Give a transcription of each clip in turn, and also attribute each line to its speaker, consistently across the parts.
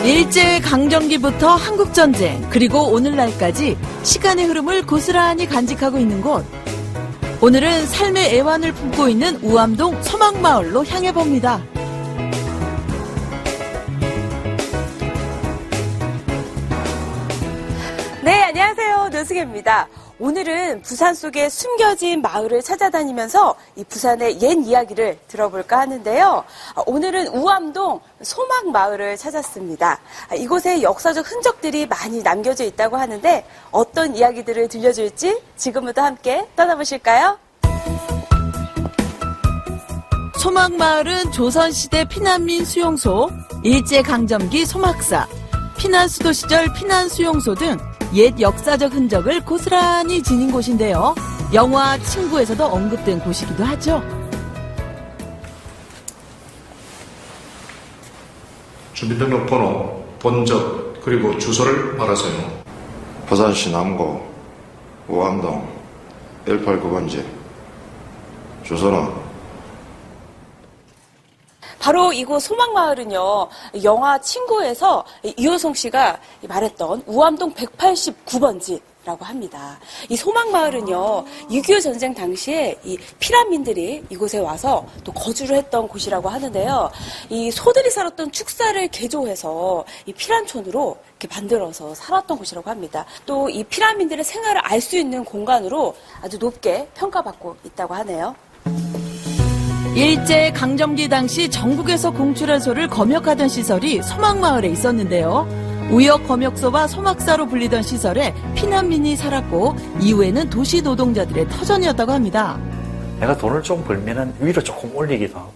Speaker 1: 일제강점기부터 한국전쟁, 그리고 오늘날까지 시간의 흐름을 고스란히 간직하고 있는 곳. 오늘은 삶의 애환을 품고 있는 우암동 소망마을로 향해 봅니다.
Speaker 2: 네, 안녕하세요. 노승혜입니다. 오늘은 부산 속에 숨겨진 마을을 찾아다니면서 이 부산의 옛 이야기를 들어볼까 하는데요. 오늘은 우암동 소망마을을 찾았습니다. 이곳에 역사적 흔적들이 많이 남겨져 있다고 하는데 어떤 이야기들을 들려줄지 지금부터 함께 떠나보실까요?
Speaker 1: 소망마을은 조선시대 피난민 수용소, 일제강점기 소막사, 피난수도 시절 피난수용소 등 옛 역사적 흔적을 고스란히 지닌 곳인데요. 영화 친구에서도 언급된 곳이기도 하죠.
Speaker 3: 주민등록번호, 본적, 그리고 주소를 말하세요.
Speaker 4: 부산시 남구 우암동 189번지. 주소는
Speaker 2: 바로 이곳 소망마을은요, 영화 친구에서 이호성 씨가 말했던 우암동 189번지라고 합니다. 이 소망마을은요, 6.25 전쟁 당시에 이 피난민들이 이곳에 와서 또 거주를 했던 곳이라고 하는데요. 이 소들이 살았던 축사를 개조해서 이 피난촌으로 이렇게 만들어서 살았던 곳이라고 합니다. 또 이 피난민들의 생활을 알 수 있는 공간으로 아주 높게 평가받고 있다고 하네요.
Speaker 1: 일제강점기 당시 전국에서 공출한 소를 검역하던 시설이 소망마을에 있었는데요. 우역검역소와 소막사로 불리던 시설에 피난민이 살았고 이후에는 도시 노동자들의 터전이었다고 합니다.
Speaker 5: 내가 돈을 좀 벌면은 위로 조금 올리기도 하고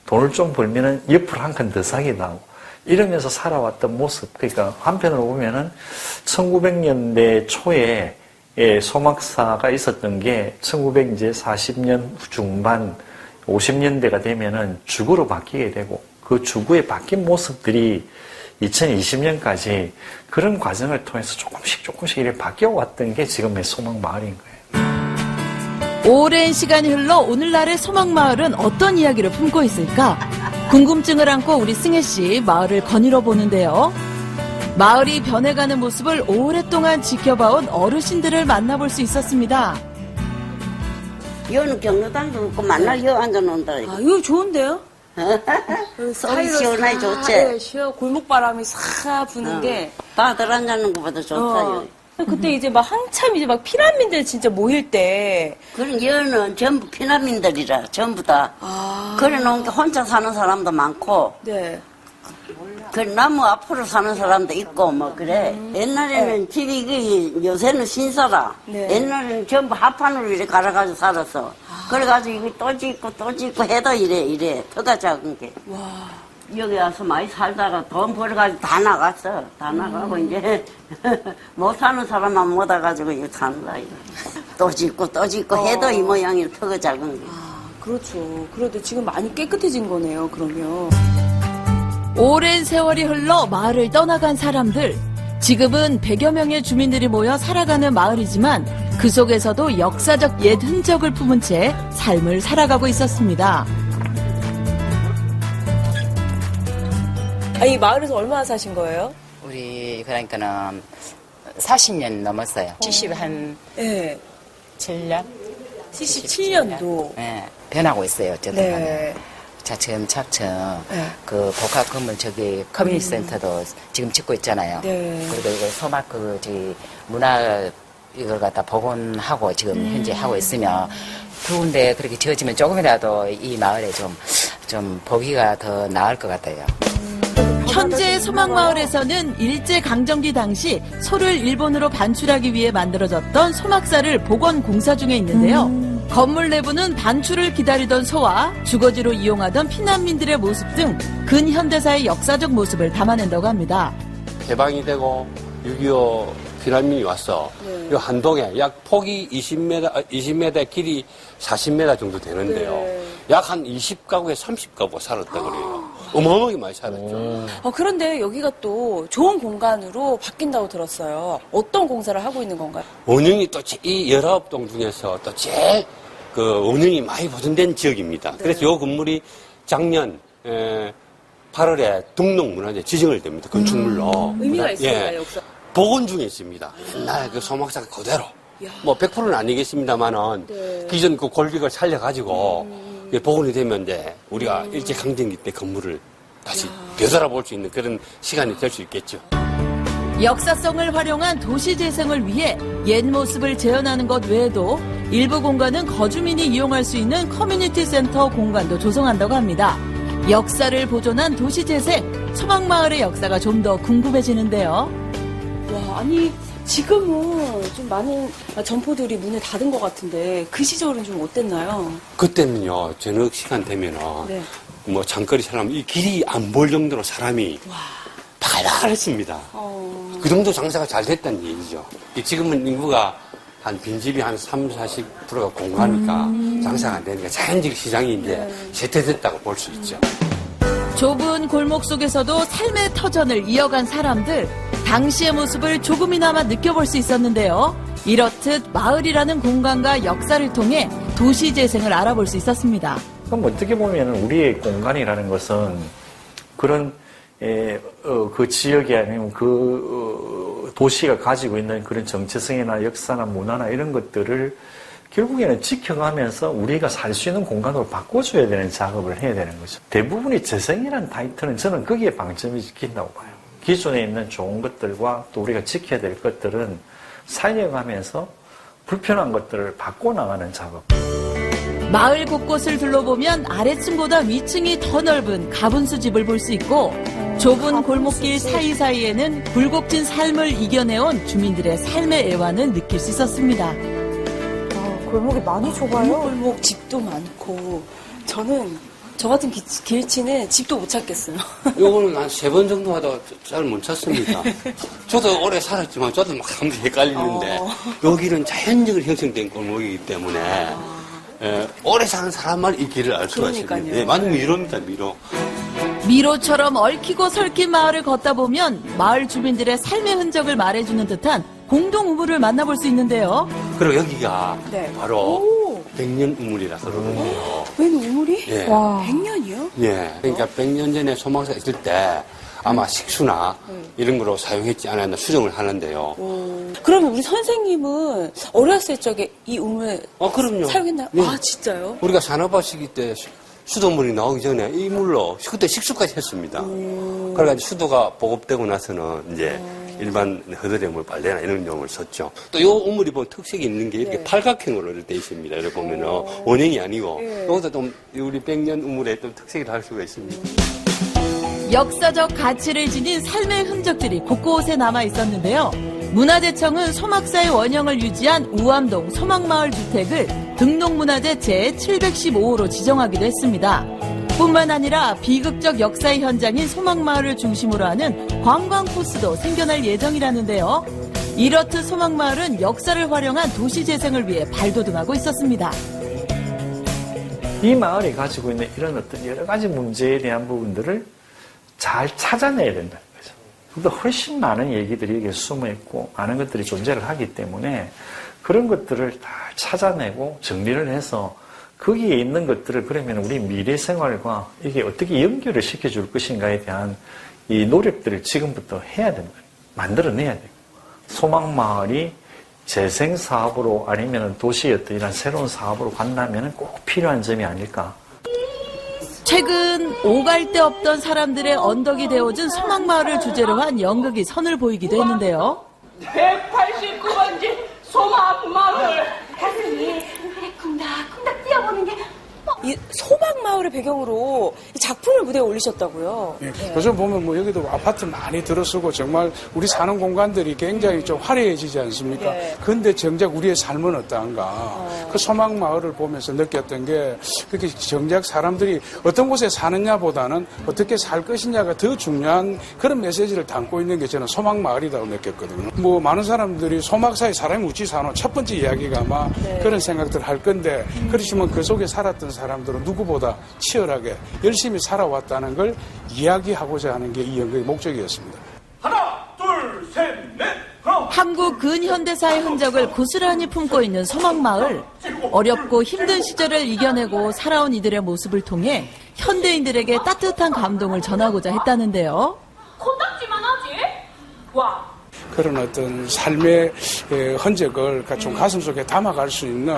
Speaker 5: 돈을 좀 벌면은 옆으로 한 칸 더 사기도 하고 이러면서 살아왔던 모습. 그러니까 한편으로 보면은 1900년대 초에 소막사가 있었던 게 1940년 중반 50년대가 되면은 주거로 바뀌게 되고 그 주거에 바뀐 모습들이 2020년까지 그런 과정을 통해서 조금씩 이렇게 바뀌어왔던 게 지금의 소망마을인 거예요.
Speaker 1: 오랜 시간이 흘러 오늘날의 소망마을은 어떤 이야기를 품고 있을까? 궁금증을 안고 우리 승혜 씨 마을을 거닐어 보는데요. 마을이 변해가는 모습을 오랫동안 지켜봐온 어르신들을 만나볼 수 있었습니다.
Speaker 6: 여는 경로당도 없고 만날 여 앉아놓는다.
Speaker 2: 아, 이거 좋은데요?
Speaker 6: 소리 시원하게 좋지?
Speaker 2: 네, 시원 골목바람이 싹 부는 게.
Speaker 6: 다들 앉아놓는 것보다 좋다.
Speaker 2: 그때 이제 막 한참 이제 막 피난민들 진짜 모일 때.
Speaker 6: 그런 여는 전부 피난민들이라, 전부 다. 그래 놓은 게 혼자 사는 사람도 많고.
Speaker 2: 네.
Speaker 6: 그 나무 앞으로 사는 사람도 있고 뭐 그래. 옛날에는 집이 요새는 신사라.
Speaker 2: 네.
Speaker 6: 옛날에는 전부 합판으로 이렇게 갈아가지고 살았어. 그래가지고 이거 또 짓고 해도 이래 터가 작은 게.
Speaker 2: 와.
Speaker 6: 여기 와서 많이 살다가 돈 벌어가지고 다 나갔어. 다 나가고 이제 못 사는 사람만 못 와가지고 이거 사는 거야. 또 짓고 해도 이 모양이 터가 작은 게.
Speaker 2: 아, 그렇죠. 그래도 지금 많이 깨끗해진 거네요, 그러면.
Speaker 1: 오랜 세월이 흘러 마을을 떠나간 사람들. 지금은 100여 명의 주민들이 모여 살아가는 마을이지만 그 속에서도 역사적 옛 흔적을 품은 채 삶을 살아가고 있었습니다.
Speaker 2: 이 마을에서 얼마나 사신 거예요?
Speaker 7: 우리 그러니까는 40년 넘었어요. 70한
Speaker 2: 네.
Speaker 7: 7년?
Speaker 2: 77년도.
Speaker 7: 네. 변하고 있어요. 어쨌든 간에.
Speaker 2: 네.
Speaker 7: 차츰
Speaker 2: 네.
Speaker 7: 그 복합 건물 저기 커뮤니티 센터도 지금 짓고 있잖아요.
Speaker 2: 네.
Speaker 7: 그리고 이거 소막 그 저기 문화 이걸 갖다 복원하고 지금 현재 하고 있으며 두 군데 그렇게 지어지면 조금이라도 이 마을에 좀 보기가 더 나을 것 같아요.
Speaker 1: 현재 소망마을에서는 일제강점기 당시 소를 일본으로 반출하기 위해 만들어졌던 소막사를 복원 공사 중에 있는데요. 건물 내부는 반출을 기다리던 소와 주거지로 이용하던 피난민들의 모습 등 근현대사의 역사적 모습을 담아낸다고 합니다.
Speaker 8: 개방이 되고 6.25 피난민이 왔어.
Speaker 2: 네.
Speaker 8: 이 한동에 약 폭이 20m, 길이 40m 정도 되는데요.
Speaker 2: 네.
Speaker 8: 약 한 20가구에 30가구가 살았다 그래요. 어마어마하게 많이 살았죠.
Speaker 2: 그런데 여기가 또 좋은 공간으로 바뀐다고 들었어요. 어떤 공사를 하고 있는 건가요?
Speaker 8: 원형이 또 이 19동 중에서 또 제일 그 원형이 많이 보존된 지역입니다.
Speaker 2: 네.
Speaker 8: 그래서 이 건물이 작년 8월에 등록문화재 지정을 됩니다. 건축물로.
Speaker 2: 의미가 있습니다,
Speaker 8: 예.
Speaker 2: 역사.
Speaker 8: 복원 중에 있습니다. 옛날 그 소막사가 그대로. 뭐 100%는 아니겠습니다만은
Speaker 2: 네.
Speaker 8: 기존 그 골격을 살려가지고 복원이 되면 이제 우리가 일제강점기 때 건물을 다시 되돌아볼 수 있는 그런 시간이 될 수 있겠죠.
Speaker 1: 역사성을 활용한 도시 재생을 위해 옛 모습을 재현하는 것 외에도 일부 공간은 거주민이 이용할 수 있는 커뮤니티 센터 공간도 조성한다고 합니다. 역사를 보존한 도시 재생, 소망마을의 역사가 좀 더 궁금해지는데요.
Speaker 2: 와, 아니, 지금은 좀 많은 점포들이 문을 닫은 것 같은데 그 시절은 좀 어땠나요?
Speaker 8: 그때는요, 저녁 시간 되면은
Speaker 2: 네.
Speaker 8: 뭐 장거리 사람 이 길이 안 보일 정도로 사람이 발발했습니다. 그 정도 장사가 잘 됐다는 얘기죠. 지금은 인구가 한 빈집이 한 30-40%가 공가니까 장사가 안 되니까 자연적 시장이 이제 쇠퇴됐다고 볼 수 있죠.
Speaker 1: 좁은 골목 속에서도 삶의 터전을 이어간 사람들, 당시의 모습을 조금이나마 느껴볼 수 있었는데요. 이렇듯 마을이라는 공간과 역사를 통해 도시 재생을 알아볼 수 있었습니다.
Speaker 5: 그럼 어떻게 보면 우리의 공간이라는 것은 그런 그 지역이 아니면 그 도시가 가지고 있는 그런 정체성이나 역사나 문화나 이런 것들을 결국에는 지켜가면서 우리가 살 수 있는 공간으로 바꿔줘야 되는 작업을 해야 되는 거죠. 대부분이 재생이라는 타이틀은 저는 거기에 방점이 찍힌다고 봐요. 기존에 있는 좋은 것들과 또 우리가 지켜야 될 것들은 살려가면서 불편한 것들을 바꿔나가는 작업.
Speaker 1: 마을 곳곳을 둘러보면 아래층보다 위층이 더 넓은 가분수 집을 볼 수 있고 좁은 골목길 사이사이에는 굴곡진 삶을 이겨내온 주민들의 삶의 애환을 느낄 수 있었습니다.
Speaker 9: 골목이 많이 좁아요.
Speaker 2: 골목 집도 많고 저는 저 같은 길치는 집도 못 찾겠어요.
Speaker 8: 요거는 한 3번 정도 하다가 잘 못 찾습니다. 저도 오래 살았지만 저도 막 한번 헷갈리는데 여기는 자연적으로 형성된 골목이기 때문에 오래 사는 사람만 이 길을 알 수가 있습니다.
Speaker 2: 그러니까요.
Speaker 8: 네, 완전 미로입니다, 미로.
Speaker 1: 미로처럼 얽히고 설킨 마을을 걷다 보면 마을 주민들의 삶의 흔적을 말해주는 듯한 공동 우물을 만나볼 수 있는데요.
Speaker 8: 그리고 여기가
Speaker 2: 네.
Speaker 8: 바로 백년 우물이라서 그러거든요.
Speaker 2: 웬 우물이?
Speaker 8: 예.
Speaker 2: 100년이요?
Speaker 8: 예. 그러니까 100년 전에 소막사 있을 때 아마 식수나 이런 거로 사용했지 않았나 수정을 하는데요.
Speaker 2: 그러면 우리 선생님은 어렸을 적에 이 우물
Speaker 8: 그럼요.
Speaker 2: 사용했나요?
Speaker 8: 네.
Speaker 2: 아, 진짜요?
Speaker 8: 우리가 산업화 시기 때 수돗물이 나오기 전에 이 물로 그때 식수까지 했습니다. 그러니까 수도가 보급되고 나서는 이제 일반 허들의 물, 빨래나 이런 용을 썼죠. 또 이 우물이 보면 특색이 있는 게 이렇게 팔각형으로 되어 있습니다. 이렇게 보면은 원형이 아니고 이것도 좀 우리 백년 우물의 좀 특색을 할 수가 있습니다.
Speaker 1: 역사적 가치를 지닌 삶의 흔적들이 곳곳에 남아 있었는데요. 문화재청은 소막사의 원형을 유지한 우암동 소막마을 주택을 등록문화재 제715호로 지정하기도 했습니다. 뿐만 아니라 비극적 역사의 현장인 소막마을을 중심으로 하는 관광 코스도 생겨날 예정이라는데요. 이렇듯 소막마을은 역사를 활용한 도시 재생을 위해 발돋움하고 있었습니다.
Speaker 5: 이 마을이 가지고 있는 이런 어떤 여러 가지 문제에 대한 부분들을 잘 찾아내야 된다는 거죠. 그보다 훨씬 많은 얘기들이 여기에 숨어있고 많은 것들이 존재를 하기 때문에 그런 것들을 다 찾아내고 정리를 해서 거기에 있는 것들을 그러면 우리 미래 생활과 이게 어떻게 연결을 시켜줄 것인가에 대한 이 노력들을 지금부터 해야 된다. 만들어내야 되고. 소망마을이 재생 사업으로 아니면 도시의 어떤 이런 새로운 사업으로 간다면 꼭 필요한 점이 아닐까.
Speaker 1: 최근 오갈 데 없던 사람들의 언덕이 되어준 소망마을을 주제로 한 연극이 선을 보이기도 했는데요.
Speaker 10: 189번지 소망마을.
Speaker 9: 가슴이 쿵닥쿵닥 뛰어보는 게
Speaker 2: 이 소막마을을 배경으로 이 작품을 무대에 올리셨다고요?
Speaker 11: 예, 요즘 보면 뭐 여기도 아파트 많이 들어서고 정말 우리 사는 공간들이 굉장히 좀 화려해지지 않습니까?
Speaker 2: 네.
Speaker 11: 근데 정작 우리의 삶은 어떠한가? 그 소막마을을 보면서 느꼈던 게 그렇게 정작 사람들이 어떤 곳에 사느냐보다는 어떻게 살 것이냐가 더 중요한 그런 메시지를 담고 있는 게 저는 소막마을이라고 느꼈거든요. 뭐 많은 사람들이 소막사에 사람이 어찌 사노? 첫 번째 이야기가 아마 그런 생각들을 할 건데 그렇지만 그 속에 살았던 사람들은 누구보다 치열하게 열심히 살아왔다는 걸 이야기하고자 하는 게 이 연극의 목적이었습니다.
Speaker 10: 하나, 둘, 셋, 넷.
Speaker 1: 한국 근현대사의 흔적을 고스란히 품고 있는 소망마을. 어렵고 힘든 시절을 이겨내고 살아온 이들의 모습을 통해 현대인들에게 따뜻한 감동을 전하고자 했다는데요.
Speaker 10: 코딱지만 하지? 와.
Speaker 11: 그런 어떤 삶의 흔적을 좀 가슴속에 담아갈 수 있는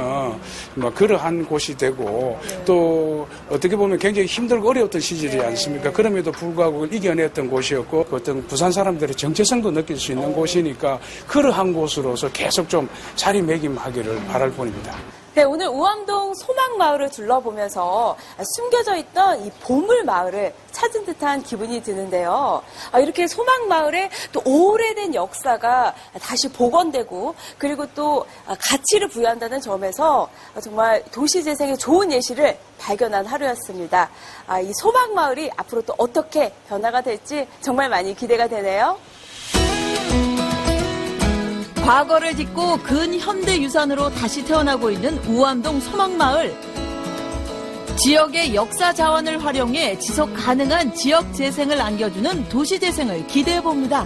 Speaker 11: 뭐 그러한 곳이 되고 또 어떻게 보면 굉장히 힘들고 어려웠던 시절이 않습니까? 그럼에도 불구하고 이겨냈던 곳이었고 어떤 부산 사람들의 정체성도 느낄 수 있는 곳이니까 그러한 곳으로서 계속 좀 자리매김하기를 바랄 뿐입니다.
Speaker 2: 네, 오늘 우암동 소망마을을 둘러보면서 숨겨져 있던 이 보물마을을 찾은 듯한 기분이 드는데요. 이렇게 소망마을에 또 오래된 역사가 다시 복원되고 그리고 또 가치를 부여한다는 점에서 정말 도시재생의 좋은 예시를 발견한 하루였습니다. 이 소망마을이 앞으로 또 어떻게 변화가 될지 정말 많이 기대가 되네요.
Speaker 1: 과거를 딛고 근현대 유산으로 다시 태어나고 있는 우암동 소망마을. 지역의 역사 자원을 활용해 지속 가능한 지역 재생을 안겨주는 도시 재생을 기대해 봅니다.